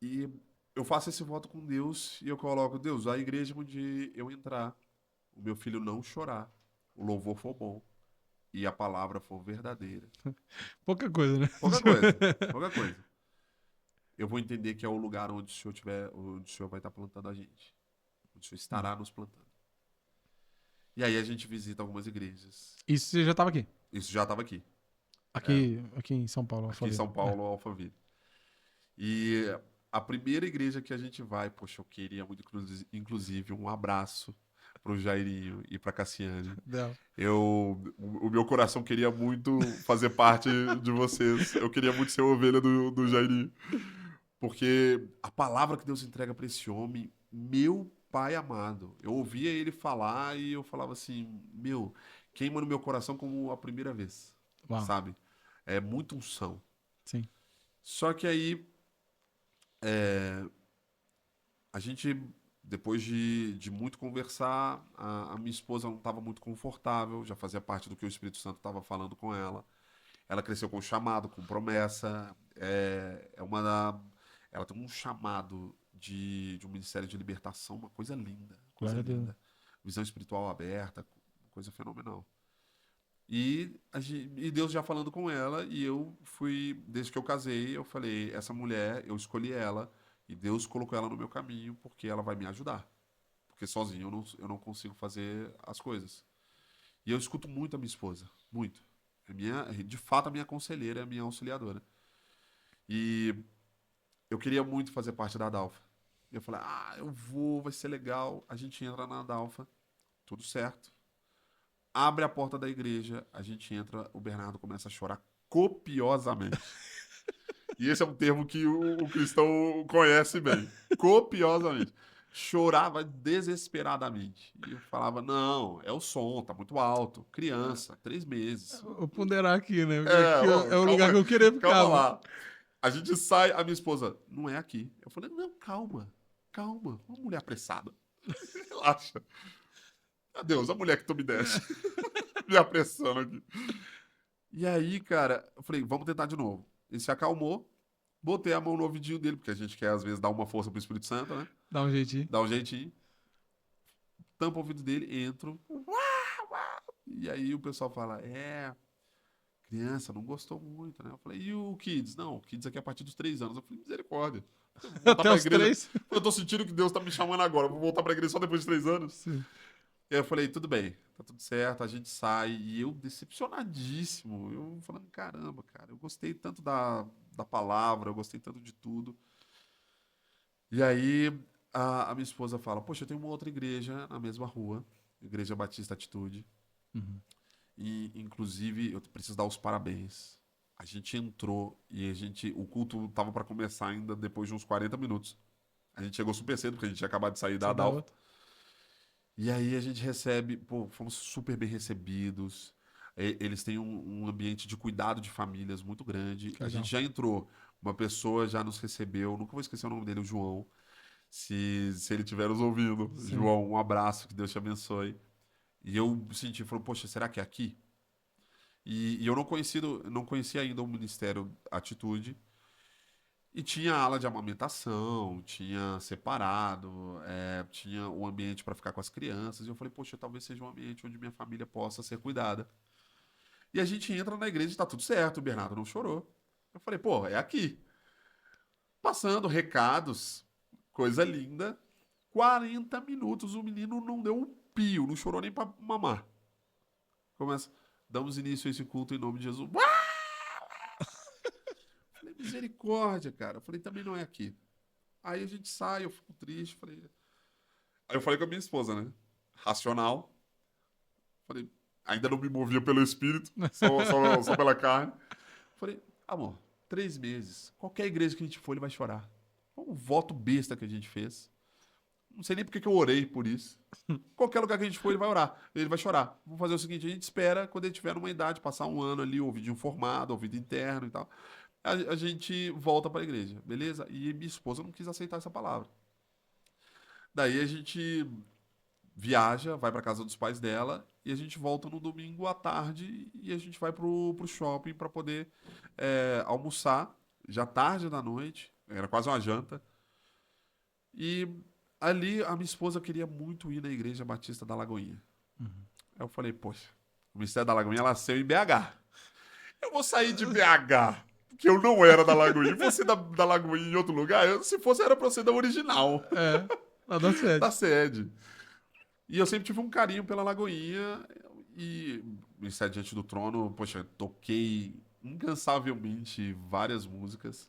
E eu faço esse voto com Deus e eu coloco, Deus, a igreja onde eu entrar, o meu filho não chorar, o louvor for bom e a palavra for verdadeira. Pouca coisa, né? Pouca coisa, pouca coisa. Eu vou entender que é o lugar onde o Senhor tiver, onde o Senhor vai estar plantando a gente, onde o Senhor Hum. estará nos plantando. E aí a gente visita algumas igrejas. Isso você já tava aqui. Isso já estava aqui, é, Aqui em São Paulo, aqui em Alphaville. São Paulo, Alphaville. E a primeira igreja que a gente vai, poxa, eu queria muito, inclusive, um abraço pro Jairinho e pra Cassiane. Não. O meu coração queria muito fazer parte de vocês. Eu queria muito ser ovelha do Jairinho. Porque a palavra que Deus entrega para esse homem, meu pai amado. Eu ouvia ele falar e eu falava assim, meu, queima no meu coração como a primeira vez, Uau. sabe? É muita unção. Sim. Só que aí a gente, depois de muito conversar, a minha esposa não estava muito confortável, já fazia parte do que o Espírito Santo estava falando com ela. Ela cresceu com chamado, com promessa. Ela tem um chamado de um ministério de libertação, uma coisa linda, coisa Glória a Deus. linda. Visão espiritual aberta, coisa fenomenal. E Deus já falando com ela, e eu fui, desde que eu casei, eu falei, essa mulher, eu escolhi ela, e Deus colocou ela no meu caminho, porque ela vai me ajudar. Porque sozinho eu não consigo fazer as coisas. E eu escuto muito a minha esposa, muito. De fato, a minha conselheira, é a minha auxiliadora. E eu queria muito fazer parte da Dalfa. E eu falei, eu vou, vai ser legal. A gente entra na Dalfa, tudo certo. Abre a porta da igreja, a gente entra, o Bernardo começa a chorar copiosamente. E esse é um termo que o cristão conhece bem. Copiosamente. Chorava desesperadamente. E eu falava, não, é o som, tá muito alto. Criança, 3 meses. Vou ponderar aqui, né? Porque É, aqui ô, é o lugar calma, que eu queria calma ficar, mano. lá. A gente sai, a minha esposa, não é aqui. Eu falei, não, calma, calma. Uma mulher apressada. Relaxa. Adeus, a mulher que tu me deste. Me apressando aqui. E aí, cara, eu falei, vamos tentar de novo. Ele se acalmou, botei a mão no ouvidinho dele, porque a gente quer, às vezes, dar uma força pro Espírito Santo, né? Dá um jeitinho. Dá um jeitinho. Tampa o ouvido dele, entro. E aí o pessoal fala, criança não gostou muito, né? Eu falei, e o Kids? Não, o Kids aqui é a partir dos 3 anos. Eu falei, misericórdia. Eu vou voltar Até pra os igreja. três. Eu tô sentindo que Deus tá me chamando agora. Eu vou voltar pra igreja só depois de 3 anos. Sim. E aí eu falei, tudo bem, tá tudo certo, a gente sai. E eu decepcionadíssimo. Eu falando, caramba, cara, eu gostei tanto da palavra, eu gostei tanto de tudo. E aí a minha esposa fala, poxa, eu tenho uma outra igreja na mesma rua, Igreja Batista Atitude. Uhum. E, inclusive, eu preciso dar os parabéns. A gente entrou e o culto tava para começar ainda depois de uns 40 minutos. A gente chegou super cedo, porque a gente tinha acabado de sair da Você dá Adalfa. outro. E aí a gente recebe, pô, fomos super bem recebidos. Eles têm um ambiente de cuidado de famílias muito grande. Que A gente legal. já entrou, uma pessoa já nos recebeu, nunca vou esquecer o nome dele, o João. Se ele estiver nos ouvindo, Sim. João, um abraço, que Deus te abençoe. E eu senti, falei, poxa, será que é aqui? E eu não conhecia ainda o Ministério Atitude. E tinha ala de amamentação, tinha separado, tinha o ambiente para ficar com as crianças. E eu falei, poxa, talvez seja um ambiente onde minha família possa ser cuidada. E a gente entra na igreja e tá tudo certo, o Bernardo não chorou. Eu falei, pô, é aqui. Passando recados, coisa linda. 40 minutos, o menino não deu um pio, não chorou nem pra mamar. Começa, damos início a esse culto em nome de Jesus. Falei, misericórdia, cara. Eu falei, também não é aqui. Aí a gente sai, eu fico triste. Aí eu falei com a minha esposa, né? Racional. Falei, ainda não me movia pelo espírito, só pela carne. Falei, amor, 3 meses. Qualquer igreja que a gente for, ele vai chorar. Foi um voto besta que a gente fez. Não sei nem porque que eu orei por isso. Qualquer lugar que a gente for, ele vai orar. Ele vai chorar. Vamos fazer o seguinte: a gente espera quando ele tiver numa idade, passar um ano ali, ouvido formado, ouvido interno e tal. A gente volta para a igreja, beleza? E minha esposa não quis aceitar essa palavra. Daí a gente viaja, vai para casa dos pais dela e a gente volta no domingo à tarde e a gente vai pro shopping para poder almoçar, já tarde da noite, era quase uma janta. E ali a minha esposa queria muito ir na Igreja Batista da Lagoinha. Aí eu falei, poxa, o Ministério da Lagoinha nasceu em BH. Eu vou sair de BH, porque eu não era da Lagoinha, e você da Lagoinha em outro lugar. Se fosse, era pra eu ser da original, É, lá da da sede. sede. E eu sempre tive um carinho pela Lagoinha e Ministério Diante do Trono, poxa, toquei incansavelmente várias músicas.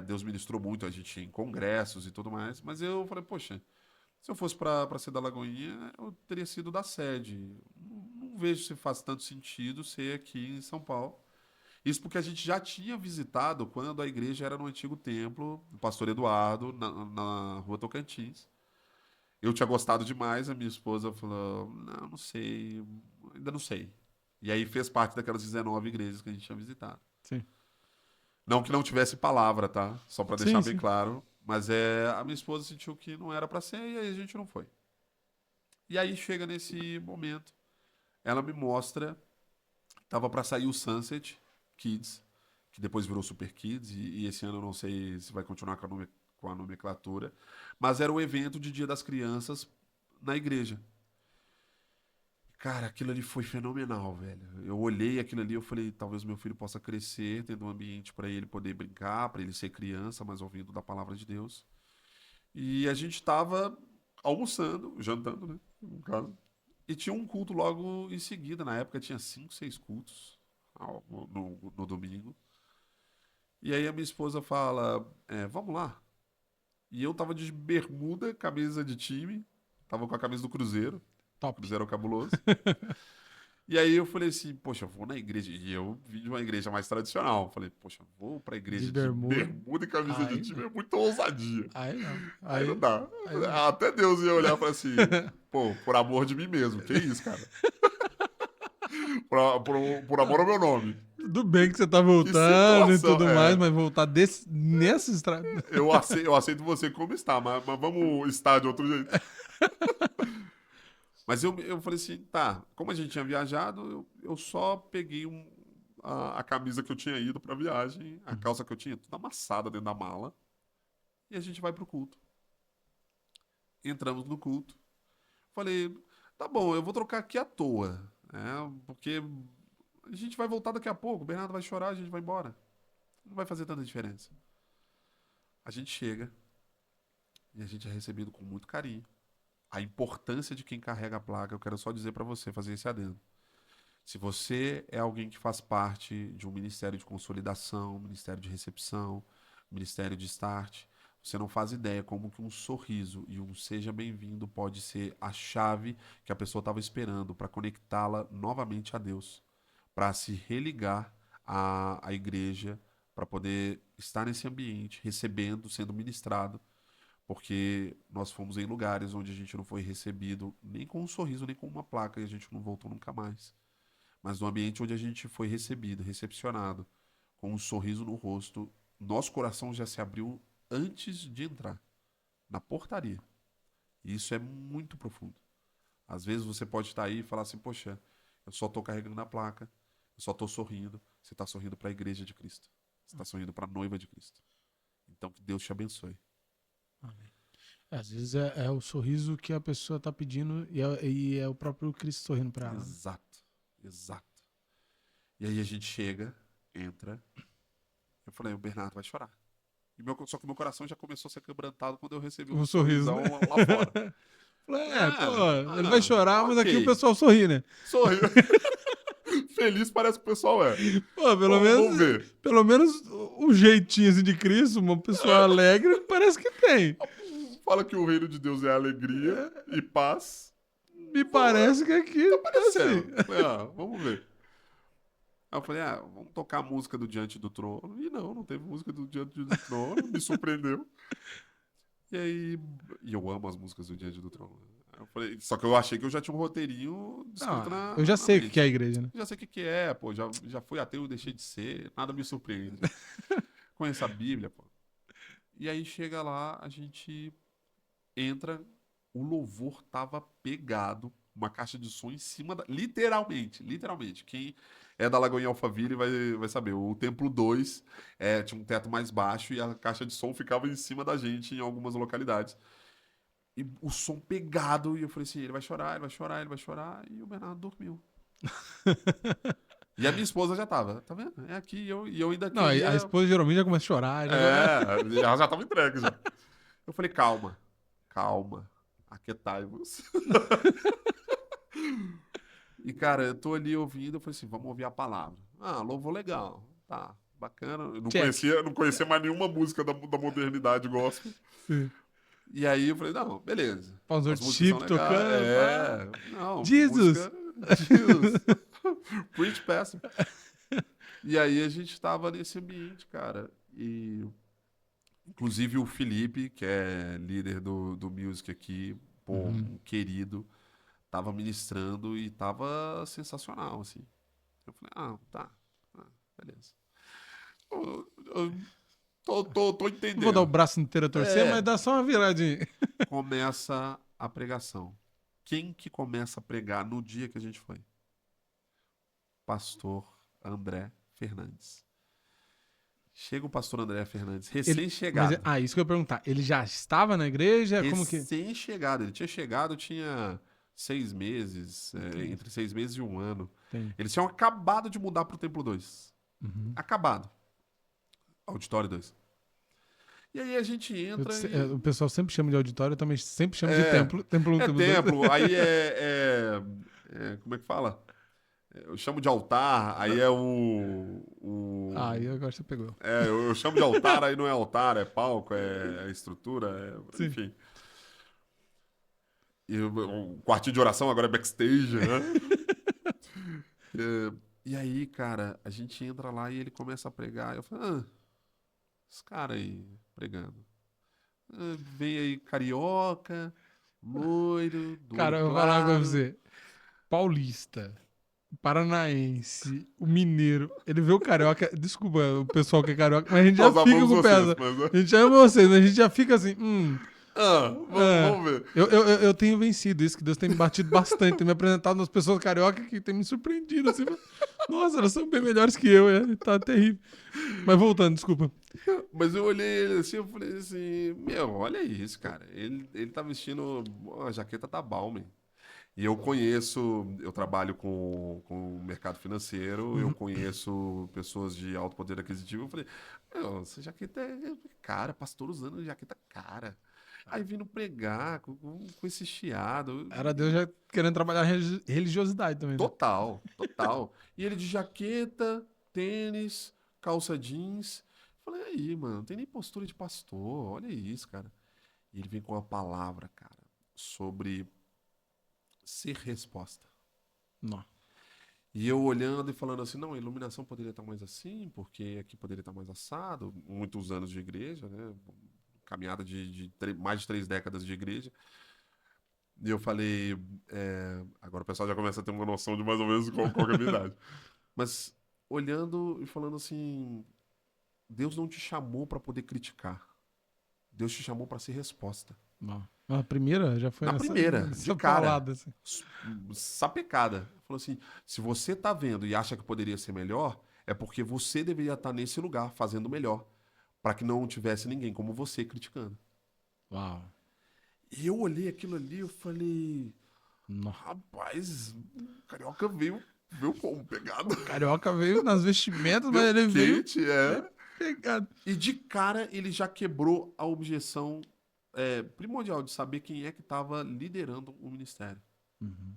Deus ministrou muito a gente em congressos e tudo mais, mas eu falei, poxa, se eu fosse para ser da Lagoinha, eu teria sido da sede. Não vejo se faz tanto sentido ser aqui em São Paulo. Isso porque a gente já tinha visitado quando a igreja era no antigo templo, do Pastor Eduardo, na Rua Tocantins. Eu tinha gostado demais, a minha esposa falou: não, não sei, ainda não sei. E aí fez parte daquelas 19 igrejas que a gente tinha visitado. Sim. Não que não tivesse palavra, tá? Só para deixar Sim, bem sim. claro. Mas a minha esposa sentiu que não era para ser e aí a gente não foi. E aí chega nesse momento, ela me mostra, tava para sair o Sunset Kids, que depois virou Super Kids, e esse ano eu não sei se vai continuar com a nomenclatura, mas era o evento de Dia das Crianças na igreja. Cara, aquilo ali foi fenomenal, velho. Eu olhei aquilo ali, eu falei, talvez meu filho possa crescer, tendo um ambiente para ele poder brincar, para ele ser criança, mas ouvindo da palavra de Deus. E a gente tava almoçando, jantando, né? No caso. E tinha um culto logo em seguida. Na época tinha 5, 6 cultos no domingo. E aí a minha esposa fala, vamos lá. E eu tava de bermuda, camisa de time, tava com a camisa do Cruzeiro. Top. Cruzeiro cabuloso. E aí eu falei assim, poxa, eu vou na igreja. E eu vim de uma igreja mais tradicional. Falei, poxa, vou pra De igreja de bermuda. bermuda e camisa de Aí time. não. É muita ousadia. Aí não. Aí não Aí, dá. aí não dá. Até Deus ia olhar e falar assim, pô, por amor de mim mesmo. Que isso, cara? Por amor ao meu nome. Tudo bem que você tá Que voltando e situação. tudo mais, mas voltar nessa estrada. Eu aceito você como está, mas vamos estar de outro jeito. Mas eu falei assim, tá, como a gente tinha viajado, eu só peguei a camisa que eu tinha ido pra viagem, a calça que eu tinha, tudo amassada dentro da mala, e a gente vai pro culto. Entramos no culto. Falei, tá bom, eu vou trocar aqui à toa, né? Porque a gente vai voltar daqui a pouco, o Bernardo vai chorar, a gente vai embora. Não vai fazer tanta diferença. A gente chega e a gente é recebido com muito carinho. A importância de quem carrega a placa, eu quero só dizer pra você, fazer esse adendo. Se você é alguém que faz parte de um ministério de consolidação, ministério de recepção, ministério de start, você não faz ideia como que um sorriso e um seja bem-vindo pode ser a chave que a pessoa estava esperando para conectá-la novamente a Deus, para se religar à igreja, para poder estar nesse ambiente, recebendo, sendo ministrado, porque nós fomos em lugares onde a gente não foi recebido nem com um sorriso, nem com uma placa e a gente não voltou nunca mais, mas no ambiente onde a gente foi recebido, recepcionado, com um sorriso no rosto, nosso coração já se abriu antes de entrar, na portaria. E isso é muito profundo. Às vezes você pode estar aí e falar assim, poxa, eu só estou carregando a placa, eu só estou sorrindo. Você está sorrindo para a igreja de Cristo. Você está sorrindo para a noiva de Cristo. Então que Deus te abençoe. Amém. Às vezes é o sorriso que a pessoa tá pedindo e é o próprio Cristo sorrindo pra ela. Exato, exato. E aí a gente chega, entra. Eu falei, o Bernardo vai chorar. Só que meu coração já começou a ser quebrantado quando eu recebi um Um sorriso, né? sorrisão lá fora. Pô, ele vai chorar, mas aqui o Ok. pessoal sorri, né? Sorriu. Feliz parece que o pessoal é. Pô, Vamos ver. pelo menos o jeitinho assim de Cristo, uma pessoa alegre, parece que tem. Fala que o reino de Deus é alegria e paz. Me parece que aqui Tá tá assim. parecendo. Falei, vamos ver. Aí eu falei, vamos tocar a música do Diante do Trono. E não teve música do Diante do Trono. Me surpreendeu. E aí, eu amo as músicas do Diante do Trono. Aí eu falei, só que eu achei que eu já tinha um roteirinho Não, escrito na, eu já na sei o que é a mente. igreja, né? Já sei o que é, pô. Já fui ateu e deixei de ser. Nada me surpreende. Conheço a Bíblia, pô. E aí chega lá, a gente entra, o louvor tava pegado. uma caixa de som em cima da... Literalmente. Quem é da Lagoinha Alphaville vai saber. O Templo 2 tinha um teto mais baixo e a caixa de som ficava em cima da gente em algumas localidades. E o som pegado, e eu falei assim, ele vai chorar, ele vai chorar, ele vai chorar, e o Bernardo dormiu. E a minha esposa já tava, tá vendo? É aqui, e eu ainda Não, a queria... esposa geralmente já começa a chorar. Ela já tava entregue já. Eu falei, calma, calma, aquietai-vos. E, cara, eu tô ali ouvindo, eu falei assim, vamos ouvir a palavra. Ah, louvor legal, tá, bacana. Eu Check. não conhecia mais nenhuma música da modernidade gospel. Sim. E aí eu falei, não, beleza. Os As músicas são worship legais. tocando. Pá. Não, Jesus! música... Jesus! Preach, pastor. E aí a gente tava nesse ambiente, cara. E, inclusive, o Felipe, que é líder do Music aqui, pô, Uhum. um querido, tava ministrando e tava sensacional, assim. Eu falei, tá, beleza. Eu tô Não vou dar o entendendo. braço inteiro a torcer, mas É, dá só uma viradinha. começa a pregação. Quem que começa a pregar no dia que a gente foi? Pastor André Fernandes. Chega o pastor André Fernandes, recém-chegado. Isso que eu ia perguntar. Ele já estava na igreja? Como que. Recém-chegado. Ele tinha chegado, tinha 6 meses, Entendi. entre 6 meses e um ano. Entendi. Eles tinham acabado de mudar pro Templo 2. Uhum. Acabado. Auditório 2. E aí a gente entra O e. pessoal sempre chama de auditório, eu também sempre chamo de É, templo. Templo 1, é templo 2. templo, aí como é que fala? Eu chamo de altar, aí é Aí agora você pegou. eu chamo de altar, aí não é altar, é palco, é estrutura, Sim. enfim. E o quartinho de oração agora é backstage, né? E aí, cara, a gente entra lá e ele começa a pregar. Eu falo, esse cara aí pregando. Vem aí carioca, loiro, do olho Cara, eu vou falar com claro. você. Paulista, paranaense, o mineiro. Ele vê o carioca. Desculpa o pessoal que é carioca, mas a gente já Nós fica amamos com o vocês, peça. mas... A gente ama vocês, mas a gente já fica assim. É. Vamos ver. Eu tenho vencido isso, que Deus tem me batido bastante, tem me apresentado umas pessoas carioca que tem me surpreendido, assim. Nossa, elas são bem melhores que eu, tá terrível. Mas voltando, desculpa. Mas eu olhei ele assim, eu falei assim, meu, olha isso, cara. Ele tá vestindo a jaqueta da Balmain. E eu trabalho com o mercado financeiro, eu Uhum. conheço pessoas de alto poder aquisitivo. Eu falei, meu, essa jaqueta é cara, pastor usando jaqueta cara. Aí vindo pregar com esse chiado. Era Deus já querendo trabalhar religiosidade também, né? Total, total. E ele de jaqueta, tênis, calça jeans. Falei, aí, mano, não tem nem postura de pastor, olha isso, cara. E ele vem com uma palavra, cara, sobre ser resposta. Não. E eu olhando e falando assim, não, a iluminação poderia estar mais assim, porque aqui poderia estar mais assado. Muitos anos de igreja, né? Caminhada de mais de 3 décadas de igreja. E eu falei, agora o pessoal já começa a ter uma noção de mais ou menos qual que é a minha idade. Mas olhando e falando assim, Deus não te chamou para poder criticar. Deus te chamou para ser resposta. Não. A primeira já foi Na primeira, de nessa cara, paulada, assim. sapecada. Falou assim: se você tá vendo e acha que poderia ser melhor, é porque você deveria estar nesse lugar fazendo melhor, para que não tivesse ninguém como você criticando. Uau. E eu olhei aquilo ali, eu falei, Não. rapaz, o carioca veio como pegado, O carioca veio nas vestimentas, mas veio ele veio quente, é. pegado. E de cara ele já quebrou a objeção primordial de saber quem é que estava liderando o ministério. Uhum.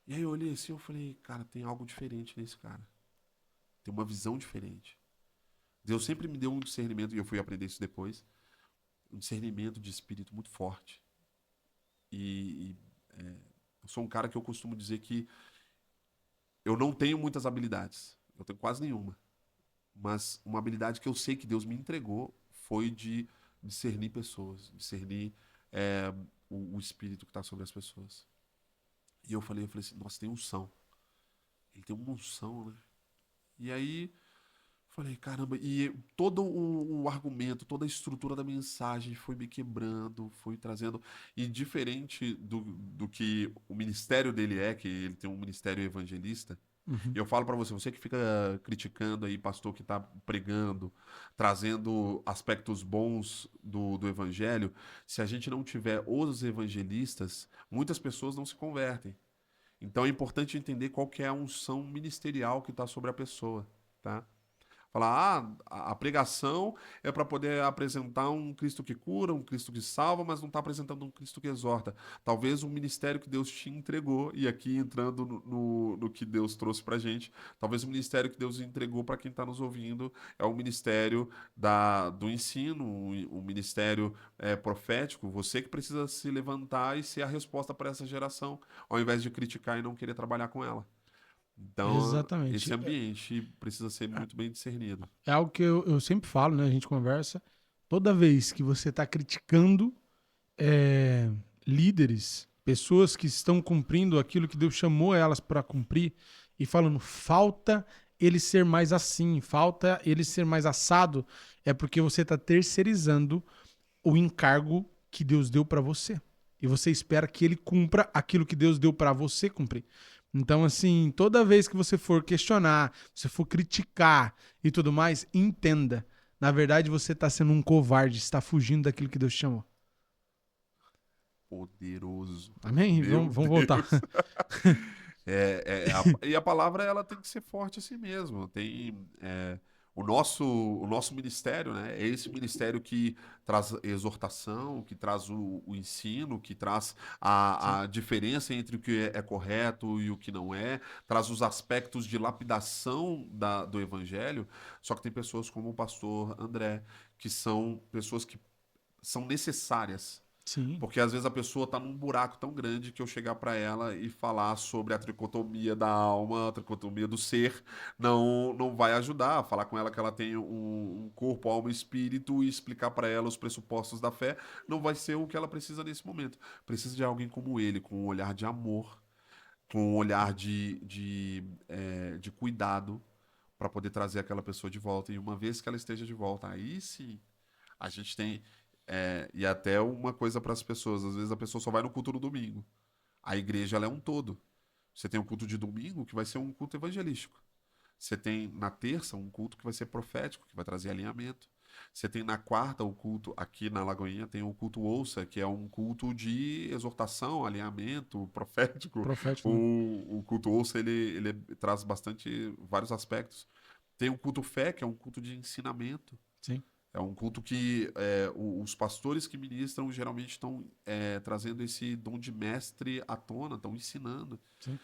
E aí eu olhei assim, eu falei, cara, tem algo diferente nesse cara. Tem uma visão diferente. Deus sempre me deu um discernimento, e eu fui aprender isso depois, um discernimento de espírito muito forte. Eu sou um cara que eu costumo dizer que eu não tenho muitas habilidades. Eu tenho quase nenhuma. Mas uma habilidade que eu sei que Deus me entregou foi de discernir pessoas, discernir o espírito que está sobre as pessoas. E eu falei assim, nossa, tem unção. Ele tem uma unção, né? E aí, Falei, caramba, e todo o argumento, toda a estrutura da mensagem foi me quebrando, foi trazendo. E diferente do que o ministério dele é, que ele tem um ministério evangelista, Uhum. e eu falo pra você, você que fica criticando aí, pastor que tá pregando, trazendo aspectos bons do evangelho, se a gente não tiver os evangelistas, muitas pessoas não se convertem. Então é importante entender qual que é a unção ministerial que está sobre a pessoa, tá? Falar, a pregação é para poder apresentar um Cristo que cura, um Cristo que salva, mas não está apresentando um Cristo que exorta. Talvez um ministério que Deus te entregou, e aqui entrando no que Deus trouxe para gente, talvez o ministério que Deus entregou para quem está nos ouvindo é o ministério do ensino, o ministério profético. Você que precisa se levantar e ser a resposta para essa geração, ao invés de criticar e não querer trabalhar com ela. Então, esse Exatamente. ambiente precisa ser muito bem discernido. É algo que eu sempre falo, né? A gente conversa. Toda vez que você está criticando é, líderes, pessoas que estão cumprindo aquilo que Deus chamou elas para cumprir, e falando, falta ele ser mais assim, falta ele ser mais assado, é porque você está terceirizando o encargo que Deus deu para você. E você espera que ele cumpra aquilo que Deus deu para você cumprir. Então, assim, toda vez que você for questionar, você for criticar e tudo mais, entenda. Na verdade, você está sendo um covarde, está fugindo daquilo que Deus te chamou. Poderoso. Amém? Meu Vamos voltar. Deus. E a palavra ela tem que ser forte assim mesmo. O nosso ministério, né? É esse ministério que traz exortação, que traz o ensino, que traz Sim. a diferença entre o que é correto e o que não é, traz os aspectos de lapidação do evangelho. Só que tem pessoas como o pastor André, que são pessoas que são necessárias. Sim. Porque às vezes a pessoa tá num buraco tão grande que eu chegar para ela e falar sobre a tricotomia da alma, a tricotomia do ser, não vai ajudar. Falar com ela que ela tem um corpo, alma e espírito e explicar para ela os pressupostos da fé, não vai ser o que ela precisa nesse momento. Precisa de alguém como ele, com um olhar de amor, com um olhar de cuidado, para poder trazer aquela pessoa de volta. E uma vez que ela esteja de volta, aí sim a gente tem. E até uma coisa para as pessoas: às vezes a pessoa só vai no culto no domingo. A igreja ela é um todo. Você tem um culto de domingo que vai ser um culto evangelístico. Você tem na terça um culto que vai ser profético, que vai trazer alinhamento. Você tem na quarta o culto, aqui na Lagoinha tem o culto ouça, que é um culto de exortação, alinhamento, profético. Profético, né? O culto ouça ele traz bastante vários aspectos. Tem o culto fé, que é um culto de ensinamento. Sim. É um culto que os pastores que ministram geralmente estão trazendo esse dom de mestre à tona, estão ensinando. Sim.